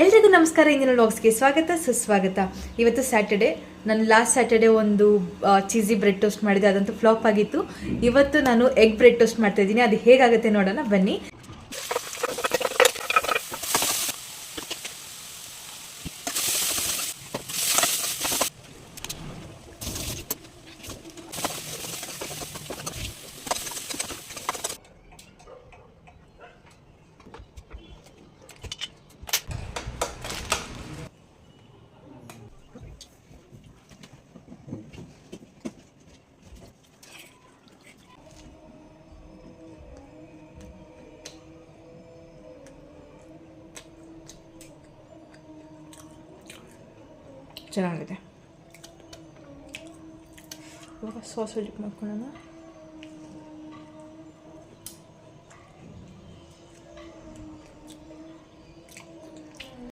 ಎಲ್ರಿಗೂ ನಮಸ್ಕಾರ. ಇಂದಿನ ವ್ಲಾಗ್ಸ್ಗೆ ಸ್ವಾಗತ ಸುಸ್ವಾಗತ. ಇವತ್ತು ಸ್ಯಾಟರ್ಡೆ. ನಾನು ಲಾಸ್ಟ್ ಸ್ಯಾಟರ್ಡೆ ಒಂದು ಚೀಸಿ ಬ್ರೆಡ್ ಟೋಸ್ಟ್ ಮಾಡಿದೆ, ಅದಂತೂ ಫ್ಲಾಪ್ ಆಗಿತ್ತು. ಇವತ್ತು ನಾನು ಎಗ್ ಬ್ರೆಡ್ ಟೋಸ್ಟ್ ಮಾಡ್ತಾ ಇದ್ದೀನಿ. ಅದು ಹೇಗಾಗುತ್ತೆ ನೋಡೋಣ ಬನ್ನಿ. ಚೆನ್ನಾಗಿದೆ. ಇವಾಗ ಸಾಸ್ ಡಿಪ್ ಮಾಡ್ಕೊಳ್ಳೋಣ.